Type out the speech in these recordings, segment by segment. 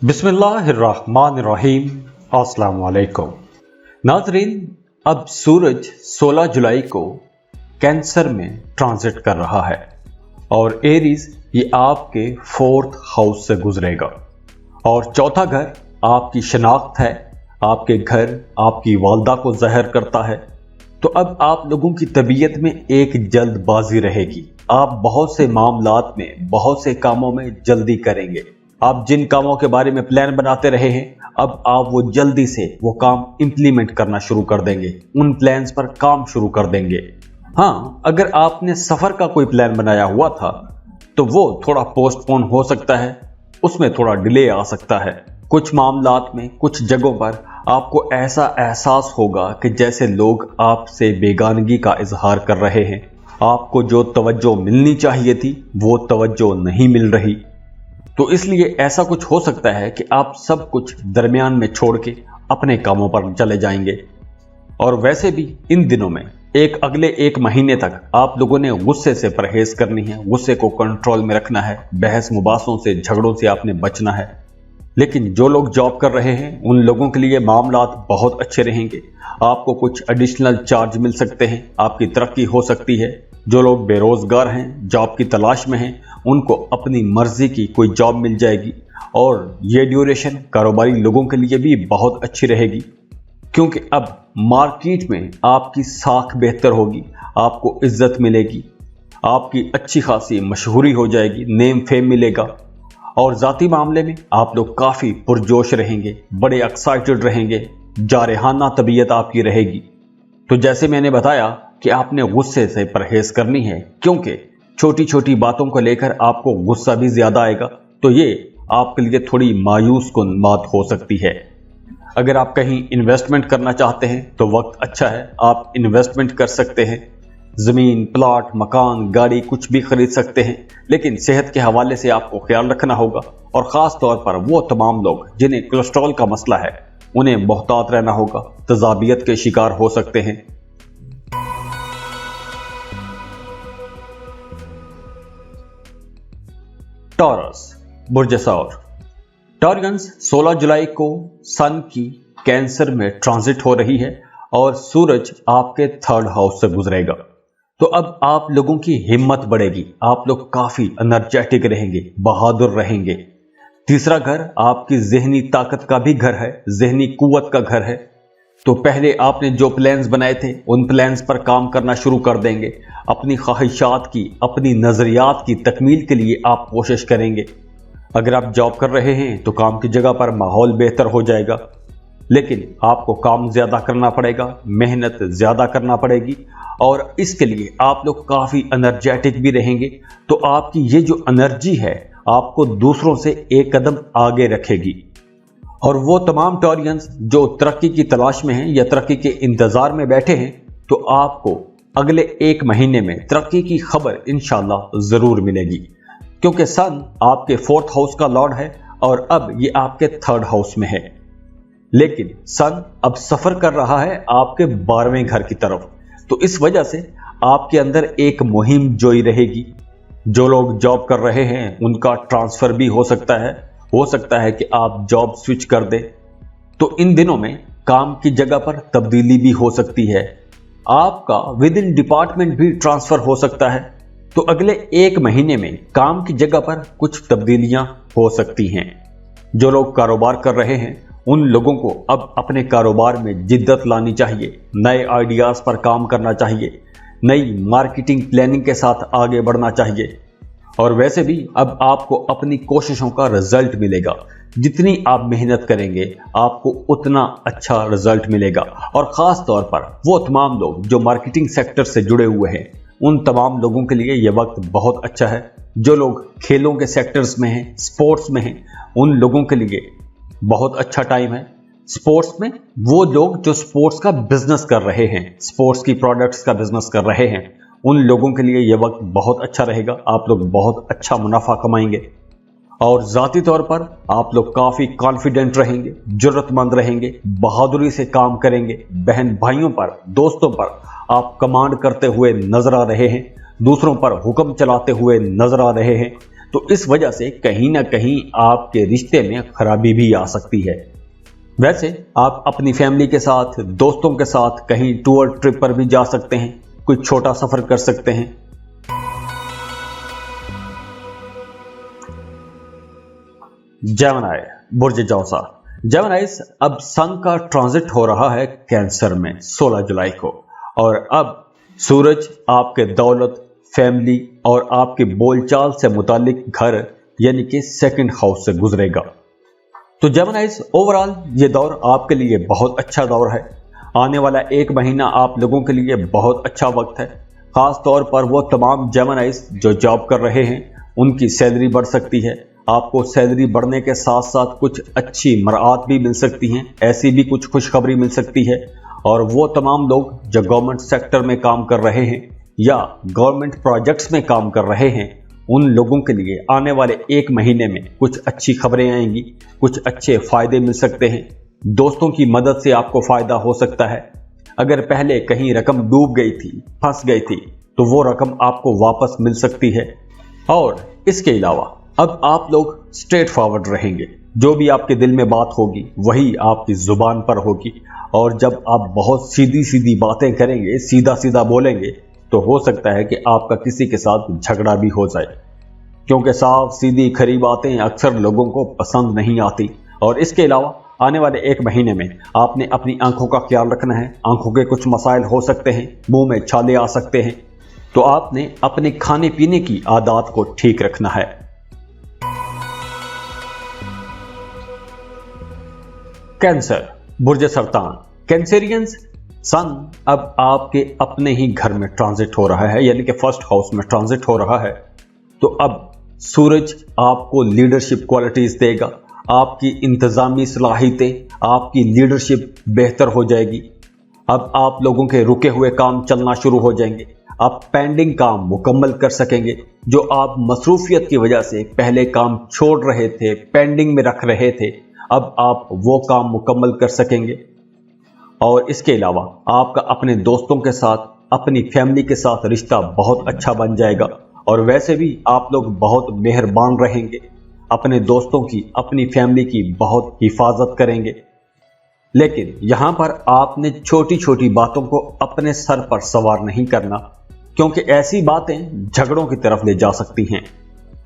बिस्मिल्लाहिर्रहमानिर्रहीम। अस्सलाम वालेकुम नाज़रीन, अब सूरज 16 जुलाई को कैंसर में ट्रांजिट कर रहा है और एरीज ये आपके 4th हाउस से गुजरेगा और चौथा घर आपकी शनाख्त है। आपके घर आपकी वालदा को ज़हर करता है। तो अब आप लोगों की तबीयत में एक जल्दबाजी रहेगी। आप बहुत से मामलात में, बहुत से कामों में जल्दी करेंगे। आप जिन कामों के बारे में प्लान बनाते रहे हैं, अब आप वो जल्दी से वो काम इंप्लीमेंट करना शुरू कर देंगे, उन प्लान्स पर काम शुरू कर देंगे। हाँ, अगर आपने सफ़र का कोई प्लान बनाया हुआ था तो वो थोड़ा पोस्टपोन हो सकता है, उसमें थोड़ा डिले आ सकता है। कुछ मामलात में, कुछ जगहों पर आपको ऐसा एहसास होगा कि जैसे लोग आपसे बेगानगी का इजहार कर रहे हैं। आपको जो तवज्जो मिलनी चाहिए थी वो तवज्जो नहीं मिल रही। तो इसलिए ऐसा कुछ हो सकता है कि आप सब कुछ दरमियान में छोड़ के अपने कामों पर चले जाएंगे। और वैसे भी इन दिनों में अगले एक महीने तक आप लोगों ने गुस्से से परहेज करनी है, गुस्से को कंट्रोल में रखना है, बहस मुबासों से, झगड़ों से आपने बचना है। लेकिन जो लोग जॉब कर रहे हैं उन लोगों के लिए मामलात बहुत अच्छे रहेंगे। आपको कुछ एडिशनल चार्ज मिल सकते हैं, आपकी तरक्की हो सकती है। जो लोग बेरोजगार हैं, जॉब की तलाश में हैं, उनको अपनी मर्जी की कोई जॉब मिल जाएगी और ये ड्यूरेशन कारोबारी लोगों के लिए भी बहुत अच्छी रहेगी, क्योंकि अब मार्केट में आपकी साख बेहतर होगी, आपको इज्जत मिलेगी, आपकी अच्छी खासी मशहूरी हो जाएगी, नेम फेम मिलेगा। और ज़ाती मामले में आप लोग काफ़ी पुरजोश रहेंगे, बड़े एक्साइटेड रहेंगे, जारहाना तबीयत आपकी रहेगी। तो जैसे मैंने बताया कि आपने गुस्से से परहेज करनी है, क्योंकि छोटी छोटी बातों को लेकर आपको गुस्सा भी ज़्यादा आएगा, तो ये आपके लिए थोड़ी मायूस कुन बात हो सकती है। अगर आप कहीं इन्वेस्टमेंट करना चाहते हैं तो वक्त अच्छा है, आप इन्वेस्टमेंट कर सकते हैं। ज़मीन, प्लाट, मकान, गाड़ी कुछ भी खरीद सकते हैं। लेकिन सेहत के हवाले से आपको ख्याल रखना होगा और ख़ास तौर पर वो तमाम लोग जिन्हें कोलेस्ट्रॉल का मसला है उन्हें मोहतात रहना होगा, तजाबियत के शिकार हो सकते हैं। टॉरस, बुर्ज सौर। टॉरियंस 16 जुलाई को सन की कैंसर में ट्रांजिट हो रही है और सूरज आपके 3rd हाउस से गुजरेगा। तो अब आप लोगों की हिम्मत बढ़ेगी, आप लोग काफी एनर्जेटिक रहेंगे, बहादुर रहेंगे। तीसरा घर आपकी जहनी ताकत का भी घर है, जहनी कुव्वत का घर है। तो पहले आपने जो प्लान्स बनाए थे उन प्लान्स पर काम करना शुरू कर देंगे। अपनी ख्वाहिशात की, अपनी नजरियात की तकमील के लिए आप कोशिश करेंगे। अगर आप जॉब कर रहे हैं तो काम की जगह पर माहौल बेहतर हो जाएगा, लेकिन आपको काम ज्यादा करना पड़ेगा, मेहनत ज्यादा करना पड़ेगी और इसके लिए आप लोग काफी एनर्जेटिक भी रहेंगे। तो आपकी ये जो एनर्जी है आपको दूसरों से एक कदम आगे रखेगी। और वो तमाम टॉरियंस जो तरक्की की तलाश में हैं या तरक्की के इंतजार में बैठे हैं, तो आपको अगले एक महीने में तरक्की की खबर इंशाल्लाह जरूर मिलेगी, क्योंकि सन आपके 4th हाउस का लॉर्ड है और अब ये आपके 3rd हाउस में है। लेकिन सन अब सफर कर रहा है आपके 12वें घर की तरफ। तो इस वजह से आपके अंदर एक मुहिम जोई रहेगी। जो लोग जॉब कर रहे हैं उनका ट्रांसफर भी हो सकता है कि आप जॉब स्विच कर दें। तो इन दिनों में काम की जगह पर तब्दीली भी हो सकती है, आपका विद इन डिपार्टमेंट भी ट्रांसफर हो सकता है। तो अगले एक महीने में काम की जगह पर कुछ तब्दीलियां हो सकती हैं। जो लोग कारोबार कर रहे हैं उन लोगों को अब अपने कारोबार में जिद्दत लानी चाहिए, नए आइडियाज पर काम करना चाहिए, नई मार्केटिंग प्लानिंग के साथ आगे बढ़ना चाहिए। और वैसे भी अब आपको अपनी कोशिशों का रिजल्ट मिलेगा। जितनी आप मेहनत करेंगे आपको उतना अच्छा रिजल्ट मिलेगा। और ख़ास तौर पर वो तमाम लोग जो मार्केटिंग सेक्टर से जुड़े हुए हैं उन तमाम लोगों के लिए यह वक्त बहुत अच्छा है। जो लोग खेलों के सेक्टर्स में हैं, स्पोर्ट्स में हैं, उन लोगों के लिए बहुत अच्छा टाइम है। स्पोर्ट्स में वो लोग जो स्पोर्ट्स का बिजनेस कर रहे हैं, स्पोर्ट्स की प्रोडक्ट्स का बिजनेस कर रहे हैं, उन लोगों के लिए यह वक्त बहुत अच्छा रहेगा। आप लोग बहुत अच्छा मुनाफा कमाएंगे और ज़ाती तौर पर आप लोग काफ़ी कॉन्फिडेंट रहेंगे, जुर्रतमंद रहेंगे, बहादुरी से काम करेंगे। बहन भाइयों पर, दोस्तों पर आप कमांड करते हुए नजर आ रहे हैं, दूसरों पर हुक्म चलाते हुए नजर आ रहे हैं। तो इस वजह से कहीं ना कहीं आपके रिश्ते में खराबी भी आ सकती है। वैसे आप अपनी फैमिली के साथ, दोस्तों के साथ कहीं टूर ट्रिप पर भी जा सकते हैं, कोई छोटा सफर कर सकते हैं। जेमिनी, बुर्ज जौसा। जेमिनीज, अब सन का ट्रांजिट हो रहा है कैंसर में 16 जुलाई को, और अब सूरज आपके दौलत, फैमिली और आपके बोलचाल से मुतालिक घर यानी कि सेकंड हाउस से गुजरेगा। तो जेमिनीज, ओवरऑल ये दौर आपके लिए बहुत अच्छा दौर है। आने वाला एक महीना आप लोगों के लिए बहुत अच्छा वक्त है। खास तौर पर वो तमाम जेमिनीज जो जॉब कर रहे हैं, उनकी सैलरी बढ़ सकती है। आपको सैलरी बढ़ने के साथ साथ कुछ अच्छी मराआत भी मिल सकती हैं, ऐसी भी कुछ खुशखबरी मिल सकती है। और वो तमाम लोग जो गवर्नमेंट सेक्टर में काम कर रहे हैं या गवर्नमेंट प्रोजेक्ट्स में काम कर रहे हैं, उन लोगों के लिए आने वाले एक महीने में कुछ अच्छी खबरें आएंगी, कुछ अच्छे फायदे मिल सकते हैं। दोस्तों की मदद से आपको फायदा हो सकता है। अगर पहले कहीं रकम डूब गई थी, फंस गई थी, तो वो रकम आपको वापस मिल सकती है। और इसके अलावा अब आप लोग स्ट्रेट फॉरवर्ड रहेंगे। जो भी आपके दिल में बात होगी वही आपकी जुबान पर होगी। और जब आप बहुत सीधी सीधी बातें करेंगे, सीधा सीधा बोलेंगे, तो हो सकता है कि आपका किसी के साथ झगड़ा भी हो जाए, क्योंकि साफ सीधी खरी बातें अक्सर लोगों को पसंद नहीं आती। और इसके अलावा आने वाले एक महीने में आपने अपनी आंखों का ख्याल रखना है। आंखों के कुछ मसाइल हो सकते हैं, मुंह में छाले आ सकते हैं, तो आपने अपने खाने पीने की आदत को ठीक रखना है। कैंसर, बुर्ज सरतान। कैंसेरियंस, सन अब आपके अपने ही घर में ट्रांजिट हो रहा है, यानी कि फर्स्ट हाउस में ट्रांजिट हो रहा है। तो अब सूरज आपको लीडरशिप क्वालिटीज देगा। आपकी इंतजामी सलाहियतें, आपकी लीडरशिप बेहतर हो जाएगी। अब आप लोगों के रुके हुए काम चलना शुरू हो जाएंगे। आप पेंडिंग काम मुकम्मल कर सकेंगे। जो आप मसरूफियत की वजह से पहले काम छोड़ रहे थे, पेंडिंग में रख रहे थे, अब आप वो काम मुकम्मल कर सकेंगे। और इसके अलावा आपका अपने दोस्तों के साथ, अपनी फैमिली के साथ रिश्ता बहुत अच्छा बन जाएगा। और वैसे भी आप लोग बहुत मेहरबान रहेंगे, अपने दोस्तों की, अपनी फैमिली की बहुत हिफाजत करेंगे। लेकिन यहां पर आपने छोटी छोटी बातों को अपने सर पर सवार नहीं करना, क्योंकि ऐसी बातें झगड़ों की तरफ ले जा सकती हैं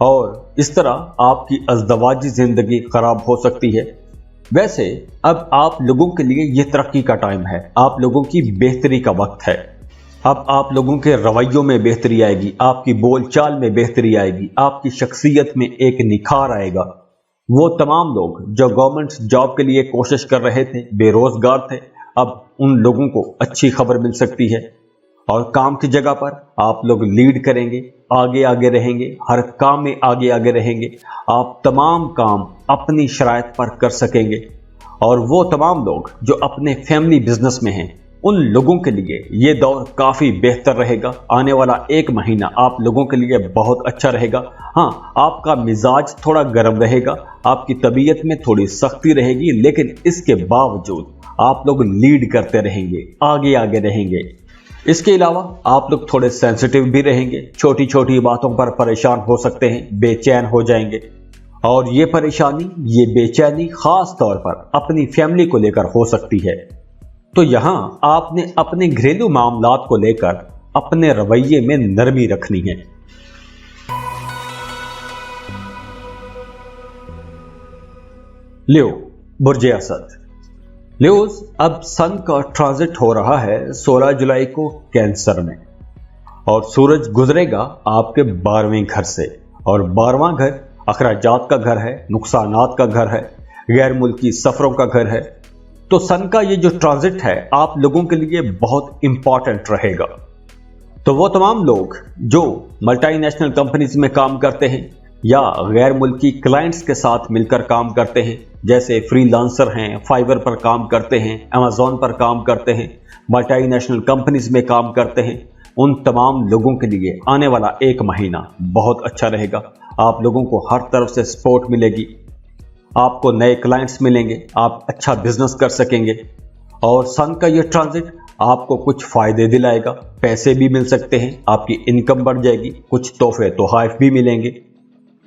और इस तरह आपकी अज़दवाजी जिंदगी खराब हो सकती है। वैसे अब आप लोगों के लिए यह तरक्की का टाइम है, आप लोगों की बेहतरी का वक्त है। अब आप लोगों के रवैयों में बेहतरी आएगी, आपकी बोलचाल में बेहतरी आएगी, आपकी शख्सियत में एक निखार आएगा। वो तमाम लोग जो गवर्नमेंट जॉब के लिए कोशिश कर रहे थे, बेरोजगार थे, अब उन लोगों को अच्छी खबर मिल सकती है। और काम की जगह पर आप लोग लीड करेंगे, आगे आगे रहेंगे, हर काम में आगे आगे रहेंगे। आप तमाम काम अपनी शराइत पर कर सकेंगे। और वो तमाम लोग जो अपने फैमिली बिजनेस में हैं, उन लोगों के लिए ये दौर काफ़ी बेहतर रहेगा। आने वाला एक महीना आप लोगों के लिए बहुत अच्छा रहेगा। हाँ, आपका मिजाज थोड़ा गर्म रहेगा, आपकी तबीयत में थोड़ी सख्ती रहेगी, लेकिन इसके बावजूद आप लोग लीड करते रहेंगे, आगे आगे रहेंगे। इसके अलावा आप लोग थोड़े सेंसिटिव भी रहेंगे, छोटी छोटी बातों पर परेशान हो सकते हैं, बेचैन हो जाएंगे। और ये परेशानी, ये बेचैनी खास तौर पर अपनी फैमिली को लेकर हो सकती है। तो यहां आपने अपने घरेलू मामलात को लेकर अपने रवैये में नरमी रखनी है। लियो, बुर्ज असद। लियोज, अब सन का ट्रांजिट हो रहा है 16 जुलाई को कैंसर में, और सूरज गुजरेगा आपके 12वें घर से। और 12वां घर अखराजात का घर है, नुकसानात का घर है, गैर मुल्की सफरों का घर है। तो सन का ये जो ट्रांजिट है आप लोगों के लिए बहुत इंपॉर्टेंट रहेगा। तो वो तमाम लोग जो मल्टीनेशनल कंपनीज में काम करते हैं या गैर मुल्की क्लाइंट्स के साथ मिलकर काम करते हैं, जैसे फ्रीलांसर हैं, फाइवर पर काम करते हैं, अमेज़न पर काम करते हैं, मल्टीनेशनल कंपनीज में काम करते हैं, उन तमाम लोगों के लिए आने वाला एक महीना बहुत अच्छा रहेगा। आप लोगों को हर तरफ से सपोर्ट मिलेगी, आपको नए क्लाइंट्स मिलेंगे, आप अच्छा बिजनेस कर सकेंगे। और सन का ये ट्रांजिट आपको कुछ फायदे दिलाएगा, पैसे भी मिल सकते हैं, आपकी इनकम बढ़ जाएगी, कुछ तोहफे तोहाइफ भी मिलेंगे।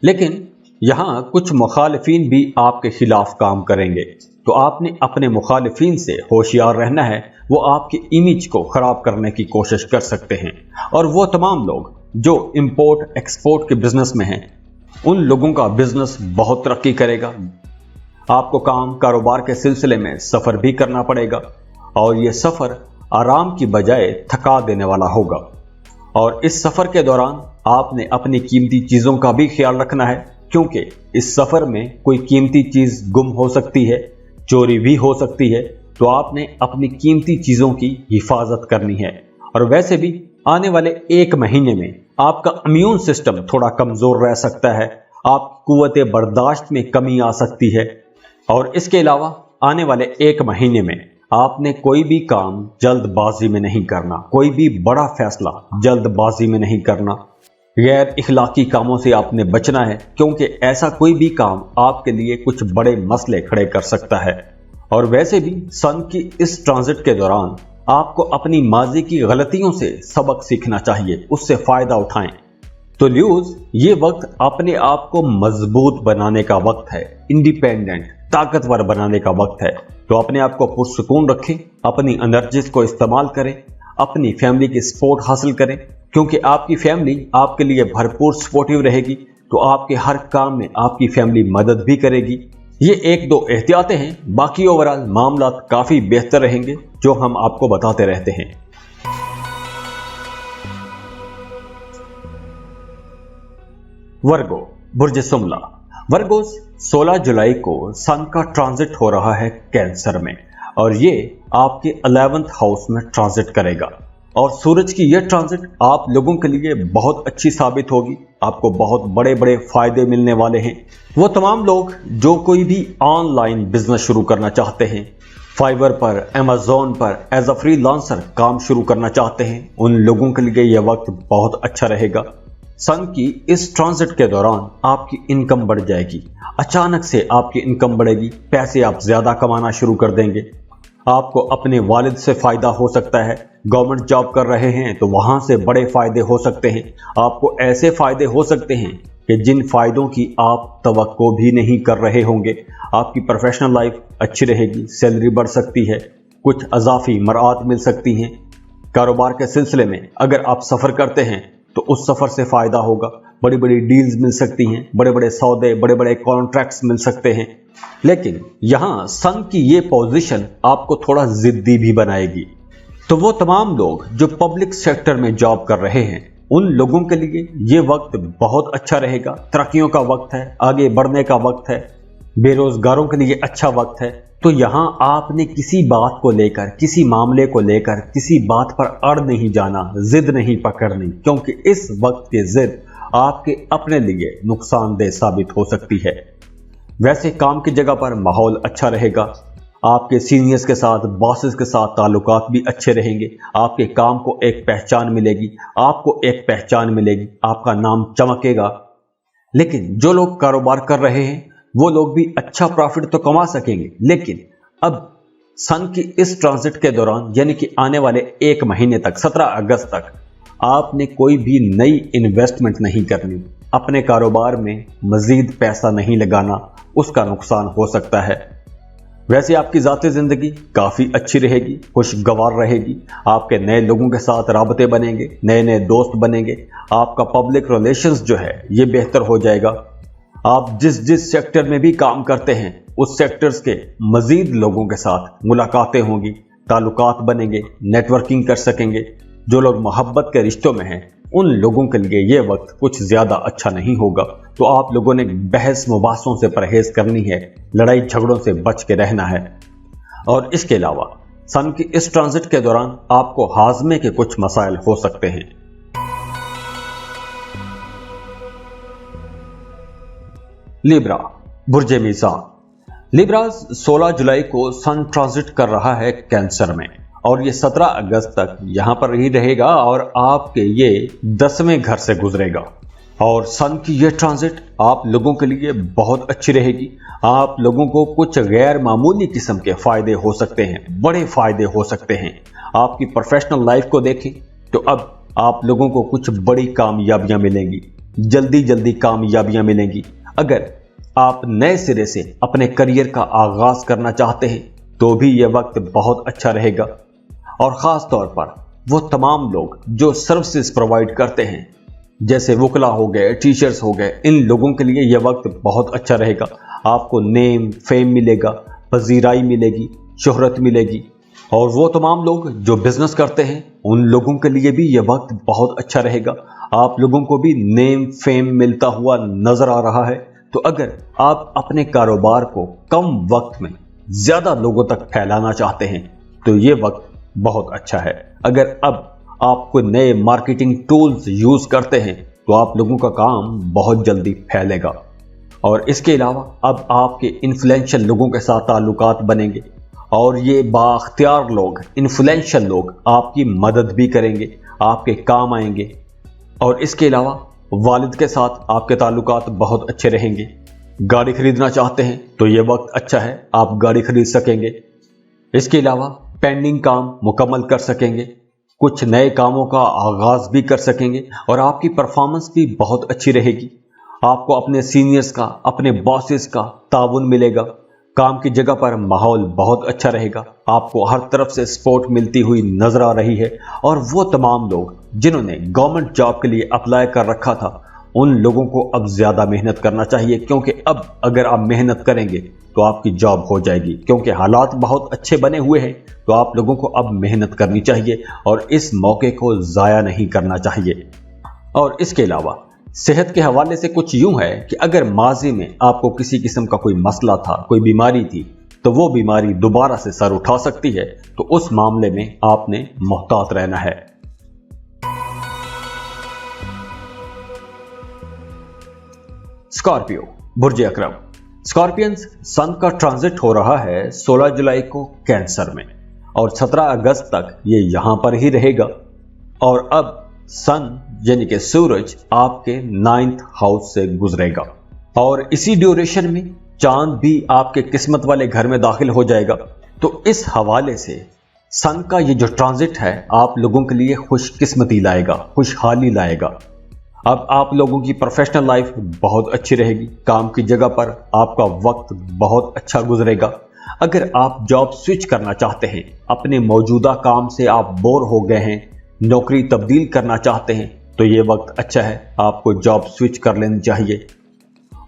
लेकिन यहाँ कुछ मुखालिफिन भी आपके खिलाफ काम करेंगे, तो आपने अपने मुखालिफिन से होशियार रहना है। वो आपकी इमेज को खराब करने की कोशिश कर सकते हैं, और वो तमाम लोग जो इंपोर्ट एक्सपोर्ट के बिजनेस में हैं, उन लोगों का बिजनेस बहुत तरक्की करेगा। आपको काम कारोबार के सिलसिले में सफर भी करना पड़ेगा, और ये सफर आराम की बजाय थका देने वाला होगा। और इस सफर के दौरान आपने अपनी कीमती चीजों का भी ख्याल रखना है, क्योंकि इस सफर में कोई कीमती चीज गुम हो सकती है, चोरी भी हो सकती है, तो आपने अपनी कीमती चीजों की हिफाजत करनी है। और वैसे भी आने वाले 1 महीने में आपका इम्यून सिस्टम थोड़ा कमजोर रह सकता है, आपकी कुव्वत बर्दाश्त में कमी आ सकती है। और इसके अलावा आने वाले 1 महीने में आपने कोई भी काम जल्दबाजी में नहीं करना, कोई भी बड़ा फैसला जल्दबाजी में नहीं करना। गैर इखलाकी कामों से आपने बचना है, क्योंकि ऐसा कोई भी काम आपके लिए कुछ बड़े मसले खड़े कर सकता है। और वैसे भी सन की इस ट्रांजिट के दौरान आपको अपनी माजी की गलतियों से सबक सीखना चाहिए, उससे फायदा उठाएं। तो ल्यूज, ये वक्त अपने आप को मजबूत बनाने का वक्त है, इंडिपेंडेंट ताकतवर बनाने का वक्त है। तो अपने आप को पुरसुकून रखें, अपनी एनर्जीज को इस्तेमाल करें, अपनी फैमिली की सपोर्ट हासिल करें, क्योंकि आपकी फैमिली आपके लिए भरपूर सपोर्टिव रहेगी, तो आपके हर काम में आपकी फैमिली मदद भी करेगी। ये 1-2 एहतियातें हैं, बाकी ओवरऑल मामला काफी बेहतर रहेंगे, जो हम आपको बताते रहते हैं। वर्गो, बुर्ज सुमला। वर्गोस 16 जुलाई को सन का ट्रांजिट हो रहा है कैंसर में, और ये आपके 11th हाउस में ट्रांजिट करेगा। और सूरज की यह ट्रांजिट आप लोगों के लिए बहुत अच्छी साबित होगी, आपको बहुत बड़े बड़े फायदे मिलने वाले हैं। वो तमाम लोग जो कोई भी ऑनलाइन बिजनेस शुरू करना चाहते हैं, फाइवर पर, अमेज़न पर एज अ फ्रीलांसर काम शुरू करना चाहते हैं, उन लोगों के लिए यह वक्त बहुत अच्छा रहेगा। सन की इस ट्रांजिट के दौरान आपकी इनकम बढ़ जाएगी, अचानक से आपकी इनकम बढ़ेगी, पैसे आप ज्यादा कमाना शुरू कर देंगे। आपको अपने वालिद से फायदा हो सकता है, गवर्नमेंट जॉब कर रहे हैं तो वहां से बड़े फायदे हो सकते हैं। आपको ऐसे फायदे हो सकते हैं कि जिन फायदों की आप तवक्को भी नहीं कर रहे होंगे। आपकी प्रोफेशनल लाइफ अच्छी रहेगी, सैलरी बढ़ सकती है, कुछ अजाफी मरात मिल सकती हैं। कारोबार के सिलसिले में अगर आप सफर करते हैं तो उस सफर से फायदा होगा, बड़ी बड़ी डील्स मिल सकती हैं, बड़े बड़े सौदे, बड़े बड़े कॉन्ट्रैक्ट्स मिल सकते हैं। लेकिन यहां सन की ये पोजीशन आपको थोड़ा जिद्दी भी बनाएगी। तो वो तमाम लोग जो पब्लिक सेक्टर में जॉब कर रहे हैं, उन लोगों के लिए ये वक्त बहुत अच्छा रहेगा, तरक्कियों का वक्त है, आगे बढ़ने का वक्त है, बेरोजगारों के लिए अच्छा वक्त है। तो यहां आपने किसी बात को लेकर, किसी मामले को लेकर, किसी बात पर अड़ नहीं जाना, जिद नहीं पकड़नी, क्योंकि इस वक्त की जिद आपके अपने लिए नुकसानदेह साबित हो सकती है। वैसे काम की जगह पर माहौल अच्छा रहेगा, आपके सीनियर्स के साथ, बॉसेस के साथ ताल्लुकात भी अच्छे रहेंगे, आपके काम को एक पहचान मिलेगी, आपको एक पहचान मिलेगी, आपका नाम चमकेगा। लेकिन जो लोग कारोबार कर रहे हैं वो लोग भी अच्छा प्रॉफिट तो कमा सकेंगे, लेकिन अब सन की इस ट्रांजिट के दौरान, यानी कि आने वाले 1 महीने तक, 17 अगस्त तक, आपने कोई भी नई इन्वेस्टमेंट नहीं करनी, अपने कारोबार में मजीद पैसा नहीं लगाना, उसका नुकसान हो सकता है। वैसे आपकी ज़ाती ज़िंदगी काफ़ी अच्छी रहेगी, खुशगवार रहेगी, आपके नए लोगों के साथ राबते बनेंगे, नए नए दोस्त बनेंगे, आपका पब्लिक रिलेशंस जो है ये बेहतर हो जाएगा। आप जिस जिस सेक्टर में भी काम करते हैं उस सेक्टर्स के मजीद लोगों के साथ मुलाकातें होंगी, ताल्लुकात बनेंगे, नेटवर्किंग कर सकेंगे। जो लोग मोहब्बत के रिश्तों में हैं उन लोगों के लिए यह वक्त कुछ ज़्यादा अच्छा नहीं होगा। तो आप लोगों ने बहस मुबासों से परहेज करनी है, लड़ाई झगड़ों से बच के रहना है। और इसके अलावा सन की इस ट्रांजिट के दौरान आपको हाजमे के कुछ मसाइल हो सकते हैं। लिब्रा, बुर्ज मीज़ान। लिब्रा 16 जुलाई को सन ट्रांजिट कर रहा है कैंसर में, और ये 17 अगस्त तक यहां पर ही रहेगा और आपके ये 10वें घर से गुजरेगा। और सन की ये ट्रांजिट आप लोगों के लिए बहुत अच्छी रहेगी। आप लोगों को कुछ गैर मामूली किस्म के फायदे हो सकते हैं, बड़े फायदे हो सकते हैं। आपकी प्रोफेशनल लाइफ को देखें तो अब आप लोगों को कुछ बड़ी कामयाबियां मिलेंगी। जल्दी जल्दी कामयाबियां मिलेंगी। अगर आप नए सिरे से अपने करियर का आगाज करना चाहते हैं तो भी यह वक्त बहुत अच्छा रहेगा। और ख़ास तौर पर वो तमाम लोग जो सर्विसेज प्रोवाइड करते हैं, जैसे वकला हो गए, टीचर्स हो गए, इन लोगों के लिए यह वक्त बहुत अच्छा रहेगा। आपको नेम फेम मिलेगा, पजीराई मिलेगी, शोहरत मिलेगी। और वो तमाम लोग जो बिजनेस करते हैं उन लोगों के लिए भी यह वक्त बहुत अच्छा रहेगा। आप लोगों को भी नेम फेम मिलता हुआ नजर आ रहा है। तो अगर आप अपने कारोबार को कम वक्त में ज्यादा लोगों तक फैलाना चाहते हैं तो ये वक्त बहुत अच्छा है। अगर अब आप कोई नए मार्केटिंग टूल्स यूज करते हैं तो आप लोगों का काम बहुत जल्दी फैलेगा। और इसके अलावा अब आपके इन्फ्लुएंशियल लोगों के साथ ताल्लुकात बनेंगे और ये बाख्तियार लोग, इन्फ्लुएंशियल लोग आपकी मदद भी करेंगे, आपके काम आएंगे। और इसके अलावा वालिद के साथ आपके ताल्लुकात बहुत अच्छे रहेंगे। गाड़ी खरीदना चाहते हैं तो ये वक्त अच्छा है, आप गाड़ी खरीद सकेंगे। इसके अलावा पेंडिंग काम मुकम्मल कर सकेंगे, कुछ नए कामों का आगाज भी कर सकेंगे और आपकी परफॉर्मेंस भी बहुत अच्छी रहेगी। आपको अपने सीनियर्स का, अपने बॉसेस का ताउन मिलेगा। काम की जगह पर माहौल बहुत अच्छा रहेगा। आपको हर तरफ से सपोर्ट मिलती हुई नजर आ रही है। और वो तमाम लोग जिन्होंने गवर्नमेंट जॉब के लिए अप्लाई कर रखा था उन लोगों को अब ज्यादा मेहनत करना चाहिए, क्योंकि अब अगर आप मेहनत करेंगे तो आपकी जॉब हो जाएगी। क्योंकि हालात बहुत अच्छे बने हुए हैं तो आप लोगों को अब मेहनत करनी चाहिए और इस मौके को जाया नहीं करना चाहिए। और इसके अलावा सेहत के हवाले से कुछ यूं है कि अगर माजी में आपको किसी किस्म का कोई मसला था, कोई बीमारी थी, तो वो बीमारी दोबारा से सर उठा सकती है। तो उस मामले में आपने मुहतात रहना है। स्कॉर्पियो, बुर्ज अकरम। स्कॉर्पियंस, सन का ट्रांजिट हो रहा है 16 जुलाई को कैंसर में और 17 अगस्त तक ये यहां पर ही रहेगा। और अब सन यानी कि सूरज आपके 9th हाउस से गुजरेगा और इसी ड्यूरेशन में चांद भी आपके किस्मत वाले घर में दाखिल हो जाएगा। तो इस हवाले से सन का ये जो ट्रांजिट है आप लोगों के लिए खुशकिस्मती लाएगा, खुशहाली लाएगा। अब आप लोगों की प्रोफेशनल लाइफ बहुत अच्छी रहेगी। काम की जगह पर आपका वक्त बहुत अच्छा गुजरेगा। अगर आप जॉब स्विच करना चाहते हैं, अपने मौजूदा काम से आप बोर हो गए हैं, नौकरी तब्दील करना चाहते हैं, तो ये वक्त अच्छा है, आपको जॉब स्विच कर लेनी चाहिए।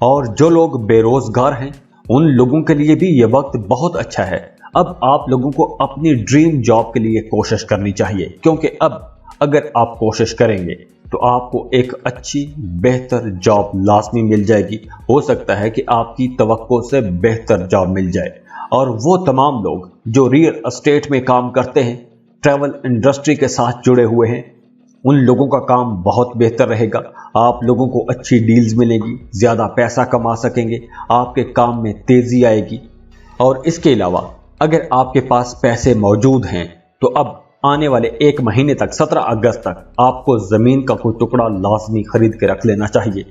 और जो लोग बेरोजगार हैं उन लोगों के लिए भी ये वक्त बहुत अच्छा है। अब आप लोगों को अपनी ड्रीम जॉब के लिए कोशिश करनी चाहिए, क्योंकि अब अगर आप कोशिश करेंगे तो आपको एक अच्छी बेहतर जॉब लाजमी मिल जाएगी। हो सकता है कि आपकी तवक्को से बेहतर जॉब मिल जाए। और वो तमाम लोग जो रियल एस्टेट में काम करते हैं, ट्रैवल इंडस्ट्री के साथ जुड़े हुए हैं, उन लोगों का काम बहुत बेहतर रहेगा। आप लोगों को अच्छी डील्स मिलेगी, ज्यादा पैसा कमा सकेंगे, आपके काम में तेजी आएगी। और इसके अलावा अगर आपके पास पैसे मौजूद हैं तो अब आने वाले 1 महीने तक, 17 अगस्त तक, आपको जमीन का कोई टुकड़ा लाजमी खरीद के रख लेना चाहिए।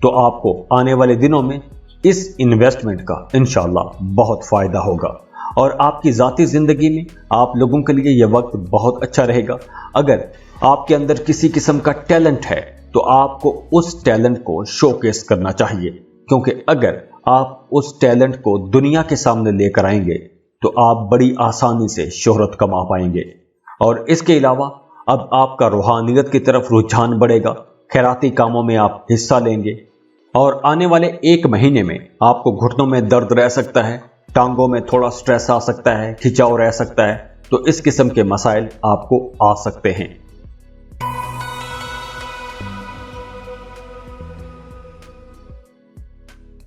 तो आपको आने वाले दिनों में इस इन्वेस्टमेंट का इंशाल्लाह बहुत फायदा होगा। और आपकी जाती जिंदगी में आप लोगों के लिए यह वक्त बहुत अच्छा रहेगा। अगर आपके अंदर किसी किस्म का टैलेंट है तो आपको उस टैलेंट को शोकेस करना चाहिए, क्योंकि अगर आप उस टैलेंट को दुनिया के सामने लेकर आएंगे तो आप बड़ी आसानी से शोहरत कमा पाएंगे। और इसके अलावा अब आपका रूहानियत की तरफ रुझान बढ़ेगा, खैराती कामों में आप हिस्सा लेंगे। और आने वाले 1 महीने में आपको घुटनों में दर्द रह सकता है, टांगों में थोड़ा स्ट्रेस आ सकता है, खिंचाव रह सकता है, तो इस किस्म के मसाइल आपको आ सकते हैं।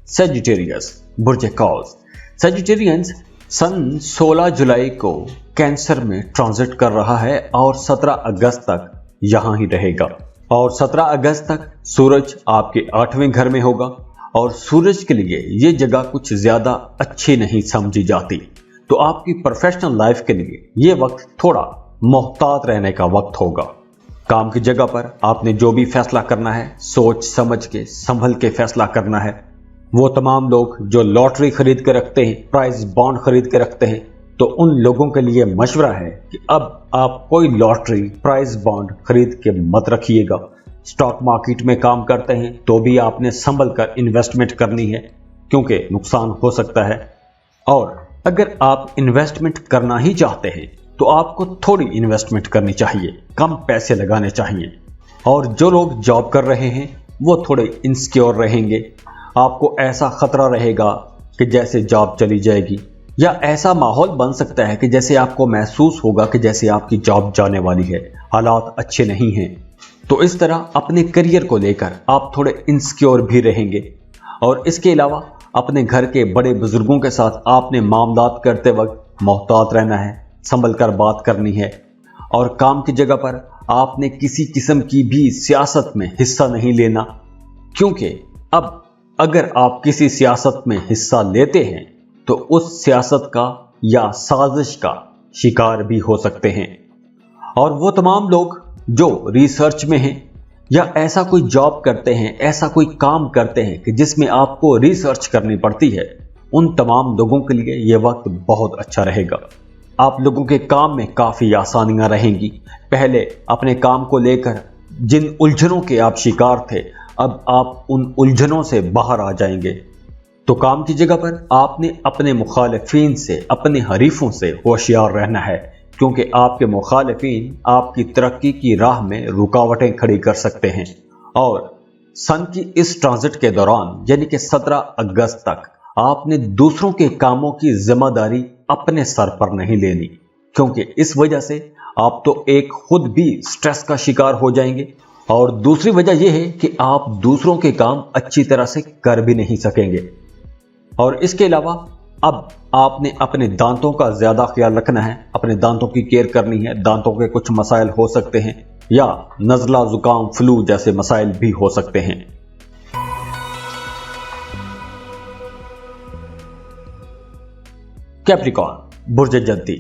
सेजिटेरियस, बुर्ज कौस। सेजिटेरियंस, सन 16 जुलाई को कैंसर में ट्रांजिट कर रहा है और 17 अगस्त तक यहां ही रहेगा। और 17 अगस्त तक सूरज आपके 8वें घर में होगा और सूरज के लिए ये जगह कुछ ज्यादा अच्छी नहीं समझी जाती। तो आपकी प्रोफेशनल लाइफ के लिए ये वक्त थोड़ा मोहतात रहने का वक्त होगा। काम की जगह पर आपने जो भी फैसला करना है सोच समझ के, संभल के फैसला करना है। वो तमाम लोग जो लॉटरी खरीद के रखते हैं, प्राइज बॉन्ड खरीद के रखते हैं, तो उन लोगों के लिए मशवरा है कि अब आप कोई लॉटरी, प्राइज बॉन्ड खरीद के मत रखिएगा। स्टॉक मार्केट में काम करते हैं तो भी आपने संभल कर इन्वेस्टमेंट करनी है, क्योंकि नुकसान हो सकता है। और अगर आप इन्वेस्टमेंट करना ही चाहते हैं तो आपको थोड़ी इन्वेस्टमेंट करनी चाहिए, कम पैसे लगाने चाहिए। और जो लोग जॉब कर रहे हैं वो थोड़े इनसिक्योर रहेंगे। आपको ऐसा खतरा रहेगा कि जैसे जॉब चली जाएगी, या ऐसा माहौल बन सकता है कि जैसे आपको महसूस होगा कि जैसे आपकी जॉब जाने वाली है, हालात अच्छे नहीं हैं। तो इस तरह अपने करियर को लेकर आप थोड़े इनसिक्योर भी रहेंगे। और इसके अलावा अपने घर के बड़े बुजुर्गों के साथ आपने मामलात करते वक्त मोहतात रहना है, संभल कर बात करनी है। और काम की जगह पर आपने किसी किस्म की भी सियासत में हिस्सा नहीं लेना, क्योंकि अब अगर आप किसी सियासत में हिस्सा लेते हैं तो उस सियासत का या साजिश का शिकार भी हो सकते हैं। और वो तमाम लोग जो रिसर्च में हैं या ऐसा कोई जॉब करते हैं, ऐसा कोई काम करते हैं कि जिसमें आपको रिसर्च करनी पड़ती है, उन तमाम लोगों के लिए ये वक्त बहुत अच्छा रहेगा। आप लोगों के काम में काफ़ी आसानियां रहेंगी। पहले अपने काम को लेकर जिन उलझनों के आप शिकार थे, अब आप उन उलझनों से बाहर आ जाएंगे। तो काम की जगह पर आपने अपने मुखालिफिन से, अपने हरीफों से होशियार रहना है, क्योंकि आपके मुखालिफिन आपकी तरक्की की राह में रुकावटें खड़ी कर सकते हैं। और सन की इस ट्रांजिट के दौरान यानी कि 17 अगस्त तक आपने दूसरों के कामों की जिम्मेदारी अपने सर पर नहीं लेनी, क्योंकि इस वजह से आप तो एक खुद भी स्ट्रेस का शिकार हो जाएंगे, और दूसरी वजह यह है कि आप दूसरों के काम अच्छी तरह से कर भी नहीं सकेंगे। और इसके अलावा अब आपने अपने दांतों का ज्यादा ख्याल रखना है, अपने दांतों की केयर करनी है। दांतों के कुछ मसाइल हो सकते हैं, या नज़ला, जुकाम, फ्लू जैसे मसाइल भी हो सकते हैं। कैप्रिकॉर्न, बुर्ज जद्दी।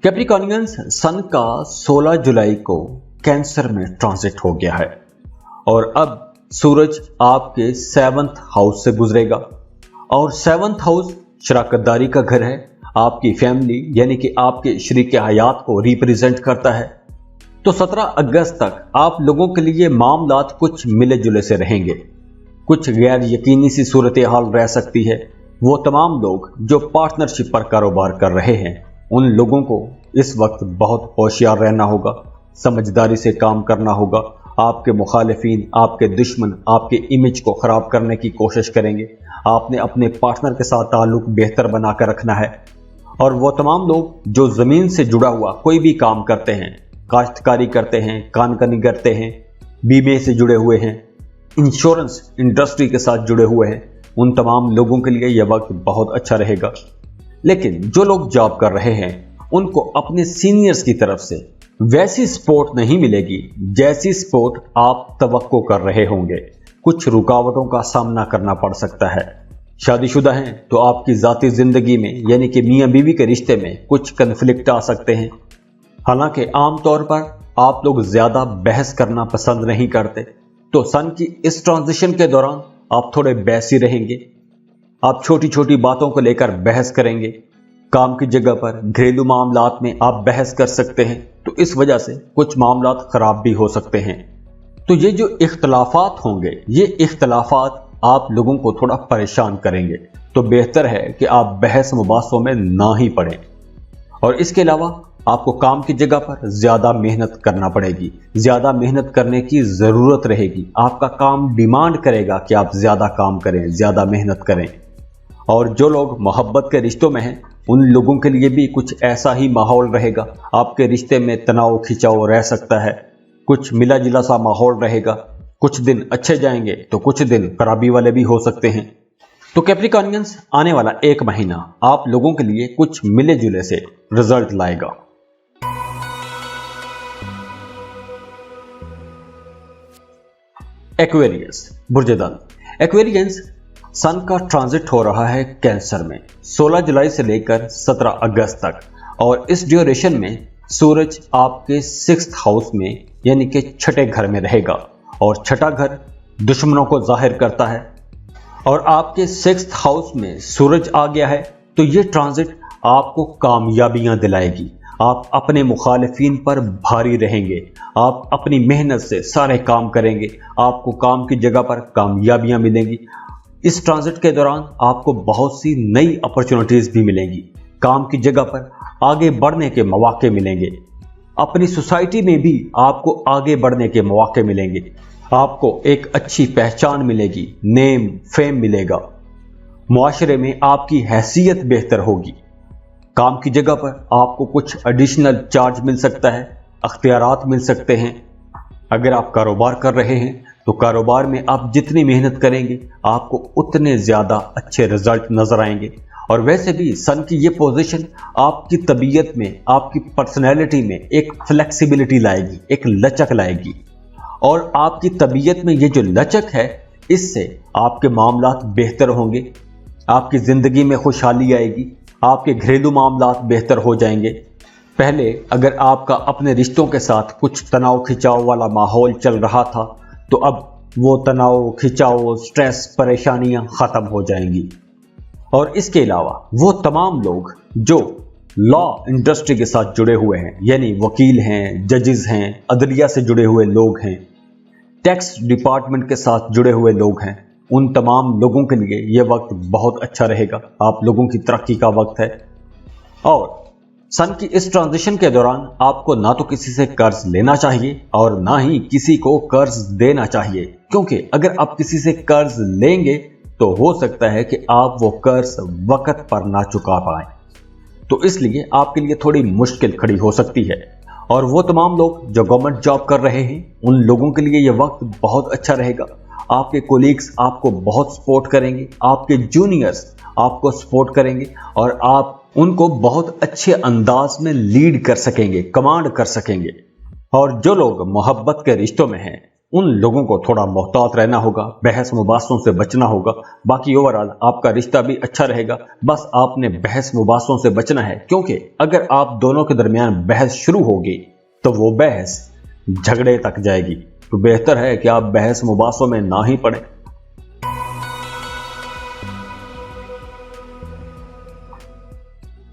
कैप्रिकॉर्नियंस, सन का 16 जुलाई को कैंसर में ट्रांजिट हो गया है, और अब सूरज आपके 7th हाउस से गुजरेगा। और 7th हाउस शराकतदारी का घर है, आपकी फैमिली यानी कि आपके शरीक हयात को रिप्रेजेंट करता है। तो 17 अगस्त तक आप लोगों के लिए मामलात कुछ मिले जुले से रहेंगे, कुछ गैर यकीनी सी सूरत हाल रह सकती है। वो तमाम लोग जो पार्टनरशिप पर कारोबार कर रहे हैं, उन लोगों को इस वक्त बहुत होशियार रहना होगा, समझदारी से काम करना होगा। आपके मुखालिफिन, आपके दुश्मन आपके इमेज को खराब करने की कोशिश करेंगे। आपने अपने पार्टनर के साथ ताल्लुक बेहतर बनाकर रखना है। और वो तमाम लोग जो ज़मीन से जुड़ा हुआ कोई भी काम करते हैं, काश्तकारी करते हैं, कानकनी करते हैं, बीमे से जुड़े हुए हैं, इंश्योरेंस इंडस्ट्री के साथ जुड़े हुए हैं, उन तमाम लोगों के लिए यह वक्त बहुत अच्छा रहेगा। लेकिन जो लोग जॉब कर रहे हैं, उनको अपने सीनियर्स की तरफ से वैसी सपोर्ट नहीं मिलेगी जैसी सपोर्ट आप तवक्को कर रहे होंगे। कुछ रुकावटों का सामना करना पड़ सकता है। शादीशुदा हैं तो आपकी ज़ाती ज़िंदगी में यानी कि मियाँ बीवी के रिश्ते में कुछ कन्फ्लिक्ट आ सकते हैं। हालांकि आमतौर पर आप लोग ज़्यादा बहस करना पसंद नहीं करते, तो सन की इस ट्रांजिशन के दौरान आप थोड़े बहसी रहेंगे। आप छोटी छोटी बातों को लेकर बहस करेंगे। काम की जगह पर घरेलू मामलात में आप बहस कर सकते हैं, तो इस वजह से कुछ मामलात खराब भी हो सकते हैं। तो ये जो इख्तलाफात होंगे, ये इख्तलाफात आप लोगों को थोड़ा परेशान करेंगे। तो बेहतर है कि आप बहस मुबासों में ना ही पड़ें। और इसके अलावा आपको काम की जगह पर ज़्यादा मेहनत करना पड़ेगी, ज़्यादा मेहनत करने की ज़रूरत रहेगी। आपका काम डिमांड करेगा कि आप ज़्यादा काम करें, ज़्यादा मेहनत करें। और जो लोग मोहब्बत के रिश्तों में हैं, उन लोगों के लिए भी कुछ ऐसा ही माहौल रहेगा। आपके रिश्ते में तनाव खिंचाव रह सकता है, कुछ मिला जुला सा माहौल रहेगा। कुछ दिन अच्छे जाएंगे तो कुछ दिन खराबी वाले भी हो सकते हैं। तो कैप्रिकॉर्नियंस, आने वाला एक महीना आप लोगों के लिए कुछ मिले जुले से रिजल्ट लाएगा। एक्वेरियस, बुर्जदान। एक्वेरियंस, सन का ट्रांजिट हो रहा है कैंसर में 16 जुलाई से लेकर 17 अगस्त तक, और इस ड्यूरेशन में सूरज आपके 6th हाउस में यानी कि छठे घर में रहेगा। और छठा घर दुश्मनों को जाहिर करता है, और आपके 6th हाउस में सूरज आ गया है। तो ये ट्रांजिट आपको कामयाबियां दिलाएगी, आप अपने मुखालिफिन पर भारी रहेंगे, आप अपनी मेहनत से सारे काम करेंगे, आपको काम की जगह पर कामयाबियां मिलेंगी। इस ट्रांजिट के दौरान आपको बहुत सी नई अपॉर्चुनिटीज भी मिलेंगी, काम की जगह पर आगे बढ़ने के मौके मिलेंगे, अपनी सोसाइटी में भी आपको आगे बढ़ने के मौके मिलेंगे, आपको एक अच्छी पहचान मिलेगी, नेम फेम मिलेगा, मुआशरे में आपकी हैसियत बेहतर होगी, काम की जगह पर आपको कुछ एडिशनल चार्ज मिल सकता है, अख्तियारात मिल सकते हैं। अगर आप कारोबार कर रहे हैं तो कारोबार में आप जितनी मेहनत करेंगे आपको उतने ज़्यादा अच्छे रिजल्ट नजर आएंगे। और वैसे भी सन की ये पोजीशन आपकी तबीयत में, आपकी पर्सनैलिटी में एक फ्लेक्सिबिलिटी लाएगी, एक लचक लाएगी। और आपकी तबीयत में ये जो लचक है, इससे आपके मामलात बेहतर होंगे, आपकी ज़िंदगी में खुशहाली आएगी, आपके घरेलू मामलात बेहतर हो जाएंगे। पहले अगर आपका अपने रिश्तों के साथ कुछ तनाव खिंचाव वाला माहौल चल रहा था, तो अब वो तनाव खिंचाव, स्ट्रेस, परेशानियां ख़त्म हो जाएंगी। और इसके अलावा वो तमाम लोग जो लॉ इंडस्ट्री के साथ जुड़े हुए हैं, यानी वकील हैं, जजेस हैं, अदलिया से जुड़े हुए लोग हैं, टैक्स डिपार्टमेंट के साथ जुड़े हुए लोग हैं, उन तमाम लोगों के लिए यह वक्त बहुत अच्छा रहेगा। आप लोगों की तरक्की का वक्त है। और सन की इस ट्रांजिशन के दौरान आपको ना तो किसी से कर्ज लेना चाहिए और ना ही किसी को कर्ज देना चाहिए, क्योंकि अगर आप किसी से कर्ज लेंगे तो हो सकता है कि आप वो कर्ज वक्त पर ना चुका पाएं, तो इसलिए आपके लिए थोड़ी मुश्किल खड़ी हो सकती है। और वो तमाम लोग जो गवर्नमेंट जॉब कर रहे हैं, उन लोगों के लिए यह वक्त बहुत अच्छा रहेगा। आपके कोलीग्स आपको बहुत सपोर्ट करेंगे, आपके जूनियर्स आपको सपोर्ट करेंगे और आप उनको बहुत अच्छे अंदाज में लीड कर सकेंगे, कमांड कर सकेंगे। और जो लोग मोहब्बत के रिश्तों में हैं, उन लोगों को थोड़ा मोहतात रहना होगा, बहस मुबासों से बचना होगा। बाकी ओवरऑल आपका रिश्ता भी अच्छा रहेगा, बस आपने बहस मुबासों से बचना है, क्योंकि अगर आप दोनों के दरमियान बहस शुरू होगी तो वो बहस झगड़े तक जाएगी। तो बेहतर है कि आप बहस मुबासों में ना ही पड़े।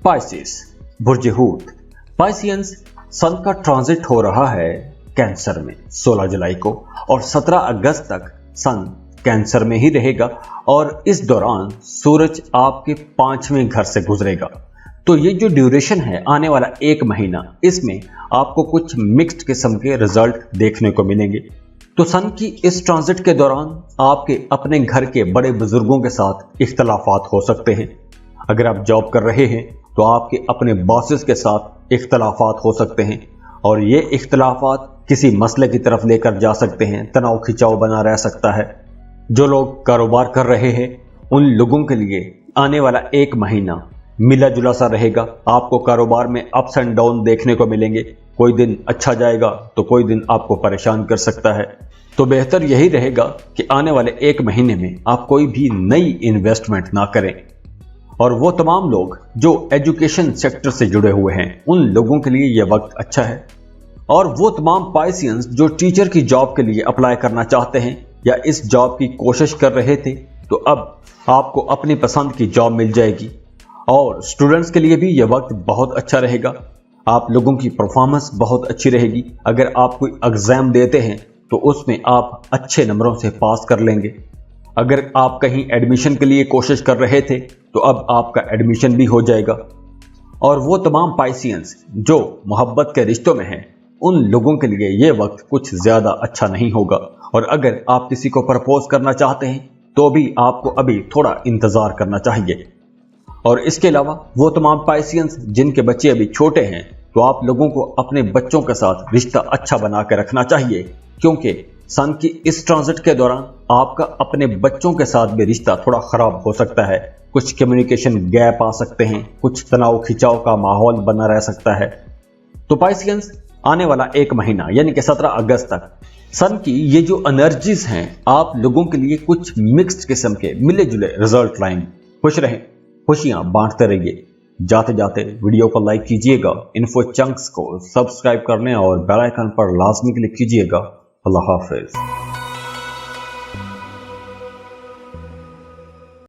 पाइसेस, बुर्ज हूत। पाइसियंस, सन का ट्रांजिट हो रहा है कैंसर में 16 जुलाई को और 17 अगस्त तक सन कैंसर में ही रहेगा। और इस दौरान सूरज आपके 5वें घर से गुजरेगा। तो ये जो ड्यूरेशन है, आने वाला 1 महीना, इसमें आपको कुछ मिक्स्ड किस्म के रिजल्ट देखने को मिलेंगे। तो सन की इस ट्रांजिट के दौरान आपके अपने घर के बड़े बुजुर्गों के साथ इख्तलाफात हो सकते हैं। अगर आप जॉब कर रहे हैं तो आपके अपने बॉसेस के साथ इख्तलाफात हो सकते हैं और ये इख्तलाफात किसी मसले की तरफ लेकर जा सकते हैं, तनाव खिंचाव बना रह सकता है। जो लोग कारोबार कर रहे हैं, उन लोगों के लिए आने वाला 1 महीना मिला जुला सा रहेगा। आपको कारोबार में अप्स एंड डाउन देखने को मिलेंगे, कोई दिन अच्छा जाएगा तो कोई दिन आपको परेशान कर सकता है। तो बेहतर यही रहेगा कि आने वाले 1 महीने में आप कोई भी नई इन्वेस्टमेंट ना करें। और वो तमाम लोग जो एजुकेशन सेक्टर से जुड़े हुए हैं, उन लोगों के लिए यह वक्त अच्छा है। और वो तमाम पाइसियंस जो टीचर की जॉब के लिए अप्लाई करना चाहते हैं या इस जॉब की कोशिश कर रहे थे, तो अब आपको अपनी पसंद की जॉब मिल जाएगी। और स्टूडेंट्स के लिए भी यह वक्त बहुत अच्छा रहेगा। आप लोगों की परफॉर्मेंस बहुत अच्छी रहेगी। अगर आप कोई एग्जाम देते हैं तो उसमें आप अच्छे नंबरों से पास कर लेंगे। अगर आप कहीं एडमिशन के लिए कोशिश कर रहे थे तो अब आपका एडमिशन भी हो जाएगा। और वो तमाम पाइसियंस जो मोहब्बत के रिश्तों में हैं, उन लोगों के लिए यह वक्त कुछ ज्यादा अच्छा नहीं होगा। और अगर आप किसी को प्रपोज करना चाहते हैं तो भी आपको अभी थोड़ा इंतजार करना चाहिए। और इसके अलावा वो तमाम पाइसियंस जिनके बच्चे अभी छोटे हैं, तो आप लोगों को अपने बच्चों के साथ रिश्ता अच्छा बना के रखना चाहिए, क्योंकि सन की इस ट्रांजिट के दौरान आपका अपने बच्चों के साथ भी रिश्ता थोड़ा खराब हो सकता है। कुछ कम्युनिकेशन गैप आ सकते हैं, कुछ तनाव खिंचाव का माहौल बना रह सकता है। तो पाइसियंस, आने वाला 1 महीना यानी कि 17 अगस्त तक सन की ये जो एनर्जीज हैं, आप लोगों के लिए कुछ मिक्स्ड किस्म के मिले जुले रिजल्ट लाएंगे। खुश रहें, खुशियां बांटते रहिए। जाते जाते वीडियो को लाइक कीजिएगा, इन्फो चंक्स को सब्सक्राइब करने और बेल आइकन पर लाजमी क्लिक कीजिएगा। अल्लाह हाफिज।